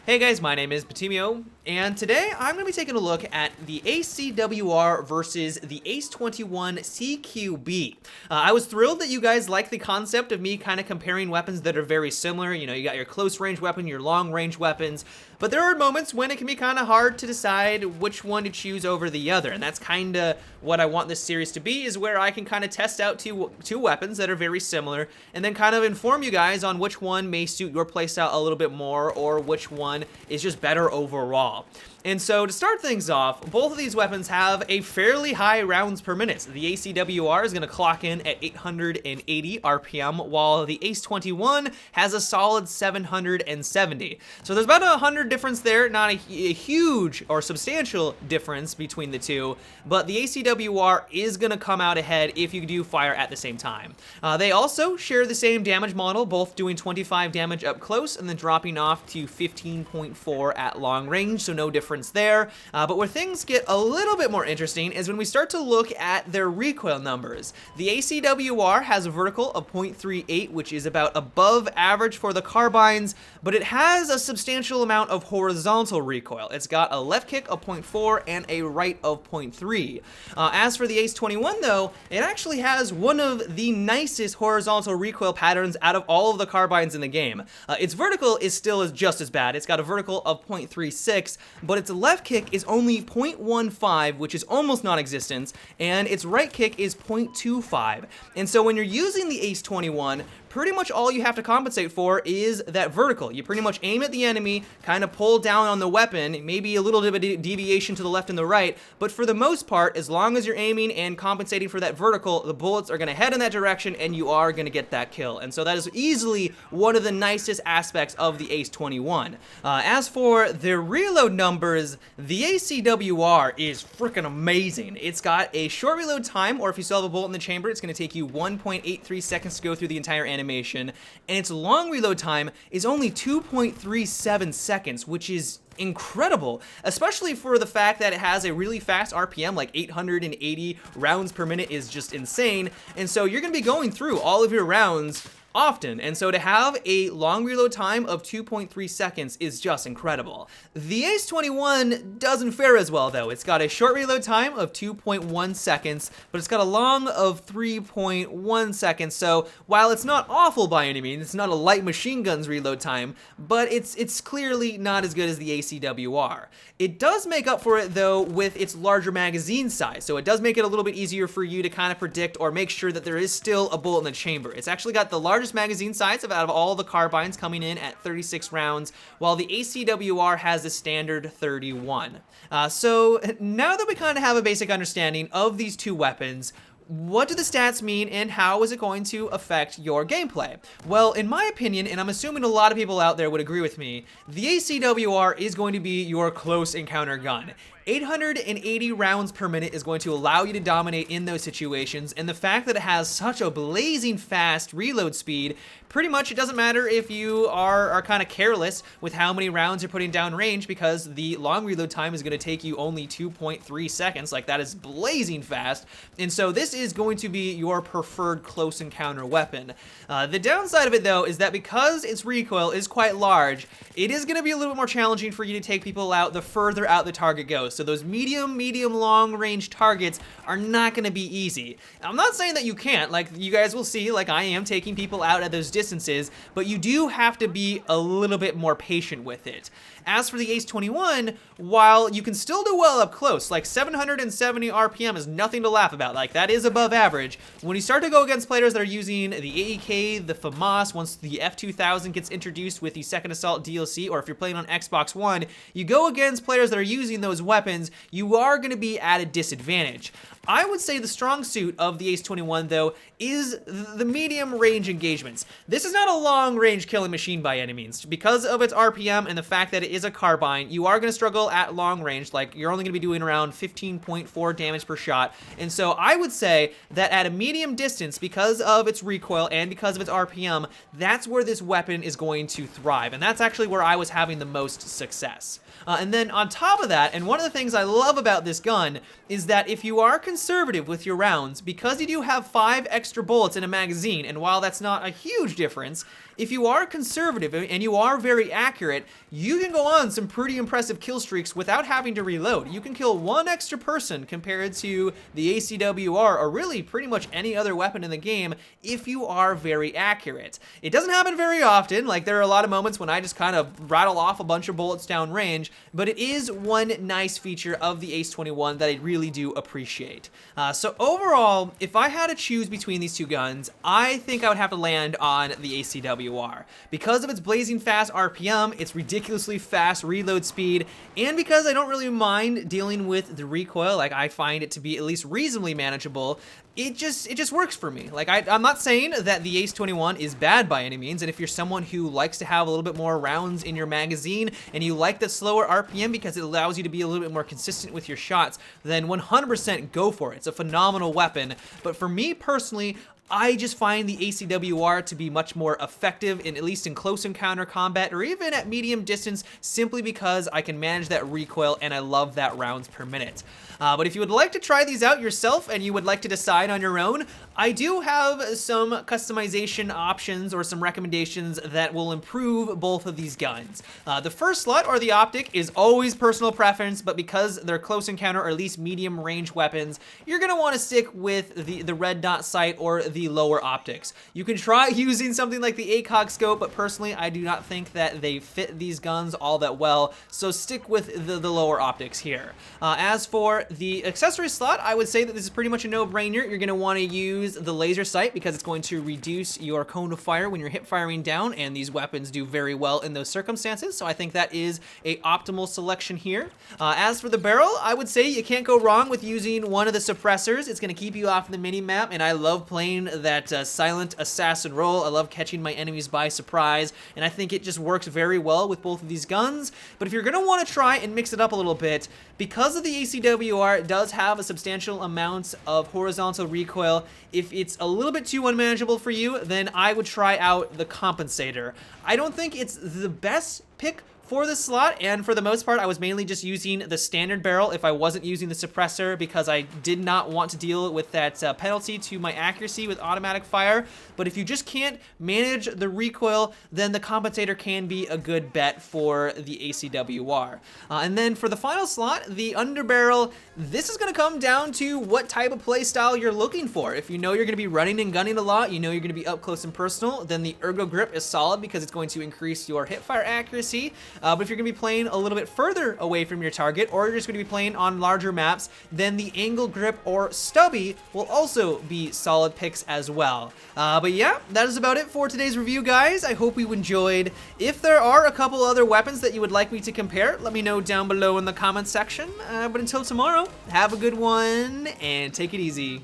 Hey guys, my name is Patimio, and today I'm going to be taking a look at the ACW-R versus the ACE-21 CQB. I was thrilled that you guys like the concept of me kind of comparing weapons that are very similar. You know, you got your close range weapon, your long range weapons, but there are moments when it can be kind of hard to decide which one to choose over the other, and that's kind of what I want this series to be, is where I can kind of test out two weapons that are very similar, and then kind of inform you guys on which one may suit your playstyle a little bit more, or which one is just better overall. And so to start things off, both of these weapons have a fairly high rounds per minute. The ACW-R is going to clock in at 880 RPM, while the ACE-21 has a solid 770. So there's about 100 difference there, not a huge or substantial difference between the two, but the ACW-R is going to come out ahead if you do fire at the same time. They also share the same damage model, both doing 25 damage up close and then dropping off to 15.4 at long range, so no difference there. But where things get a little bit more interesting is when we start to look at their recoil numbers. The ACW-R has a vertical of 0.38, which is about above average for the Carbines, but it has a substantial amount of horizontal recoil. It's got a left kick of 0.4 and a right of 0.3. As for the ACE-21 though, it actually has one of the nicest horizontal recoil patterns out of all of the Carbines in the game. Its vertical is still just as bad. It's got a vertical of 0.36, but its left kick is only 0.15, which is almost non-existent, and its right kick is 0.25. And so when you're using the ACE-21, pretty much all you have to compensate for is that vertical. You pretty much aim at the enemy, kind of pull down on the weapon, maybe a little bit of a deviation to the left and the right, but for the most part, as long as you're aiming and compensating for that vertical, the bullets are going to head in that direction and you are going to get that kill. And so that is easily one of the nicest aspects of the ACE-21. As for the reload numbers, the ACW-R is freaking amazing. It's got a short reload time, or if you still have a bullet in the chamber, it's going to take you 1.83 seconds to go through the entire animation, and its long reload time is only 2.37 seconds, which is incredible, especially for the fact that it has a really fast RPM, like 880 rounds per minute is just insane, and so you're going to be going through all of your rounds often, and so to have a long reload time of 2.3 seconds is just incredible. The ACE-21 doesn't fare as well though. It's got a short reload time of 2.1 seconds, but it's got a long of 3.1 seconds, so while it's not awful by any means, it's not a light machine gun's reload time, but it's clearly not as good as the ACW-R. It does make up for it though with its larger magazine size, so it does make it a little bit easier for you to kind of predict or make sure that there is still a bullet in the chamber. It's actually got the largest magazine size out of all the Carbines, coming in at 36 rounds, while the ACW-R has a standard 31. So now that we kind of have a basic understanding of these two weapons, what do the stats mean and how is it going to affect your gameplay? Well, in my opinion, and I'm assuming a lot of people out there would agree with me, the ACW-R is going to be your close encounter gun. 880 rounds per minute is going to allow you to dominate in those situations, and the fact that it has such a blazing fast reload speed, pretty much it doesn't matter if you are kind of careless with how many rounds you're putting down range, because the long reload time is going to take you only 2.3 seconds. Like, that is blazing fast, and so this is going to be your preferred close encounter weapon. The downside of it though is that because its recoil is quite large, it is going to be a little bit more challenging for you to take people out the further out the target goes. So those medium, long range targets are not going to be easy. I'm not saying that you can't, like you guys will see, like I am taking people out at those distances, but you do have to be a little bit more patient with it. As for the ACE-21, while you can still do well up close, like 770 RPM is nothing to laugh about, like that is above average. When you start to go against players that are using the AEK, the FAMAS, once the F2000 gets introduced with the Second Assault DLC, or if you're playing on Xbox One, you go against players that are using those weapons, you are going to be at a disadvantage. I would say the strong suit of the ACE-21 though is the medium range engagements. This is not a long range killing machine by any means. Because of its RPM and the fact that it is a carbine, you are going to struggle at long range, like you're only going to be doing around 15.4 damage per shot, and so I would say that at a medium distance, because of its recoil and because of its RPM, that's where this weapon is going to thrive, and that's actually where I was having the most success. And then on top of that, and one of the things I love about this gun is that if you are conservative with your rounds, because you do have 5 extra bullets in a magazine, and while that's not a huge difference, if you are conservative and you are very accurate, you can go on some pretty impressive kill streaks without having to reload. You can kill 1 extra person compared to the ACW-R, or really pretty much any other weapon in the game, if you are very accurate. It doesn't happen very often. Like, there are a lot of moments when I just kind of rattle off a bunch of bullets down range, but it is one nice feature of the ACE 21 that I really do appreciate. So overall, if I had to choose between these two guns, I think I would have to land on the ACW-R. Because of its blazing fast RPM, its ridiculously fast reload speed, and because I don't really mind dealing with the recoil, like I find it to be at least reasonably manageable, it just works for me. Like, I'm not saying that the ACE 21 is bad by any means, and if you're someone who likes to have a little bit more rounds in your magazine and you like the slower RPM because it allows you to be a little bit more consistent with your shots, then 100% go for it. It's a phenomenal weapon. But for me personally, I just find the ACW-R to be much more effective, at least in close encounter combat or even at medium distance, simply because I can manage that recoil and I love that rounds per minute. But if you would like to try these out yourself and you would like to decide on your own, I do have some customization options or some recommendations that will improve both of these guns. The first slot, or the optic, is always personal preference, but because they're close encounter or at least medium range weapons, you're going to want to stick with the red dot sight or the lower optics. You can try using something like the ACOG scope, but personally I do not think that they fit these guns all that well, so stick with the lower optics here. As for the accessory slot, I would say that this is pretty much a no-brainer. You're going to want to use the laser sight because it's going to reduce your cone of fire when you're hip firing down, and these weapons do very well in those circumstances, so I think that is a optimal selection here. As for the barrel, I would say you can't go wrong with using one of the suppressors. It's going to keep you off the mini-map, and I love playing that silent assassin role. I love catching my enemies by surprise, and I think it just works very well with both of these guns. But if you're going to want to try and mix it up a little bit, because of the ACW-R, it does have a substantial amount of horizontal recoil. If it's a little bit too unmanageable for you, then I would try out the compensator. I don't think it's the best pick for the slot, and for the most part I was mainly just using the standard barrel if I wasn't using the suppressor, because I did not want to deal with that penalty to my accuracy with automatic fire. But if you just can't manage the recoil, then the compensator can be a good bet for the ACW-R. And then for the final slot, the underbarrel, this is going to come down to what type of play style you're looking for. If you know you're going to be running and gunning a lot, you know you're going to be up close and personal, then the ergo grip is solid because it's going to increase your hip fire accuracy. But if you're going to be playing a little bit further away from your target, or you're just going to be playing on larger maps, then the angle grip or stubby will also be solid picks as well. But yeah, that is about it for today's review, guys. I hope you enjoyed. If there are a couple other weapons that you would like me to compare, let me know down below in the comments section. But until tomorrow, have a good one and take it easy.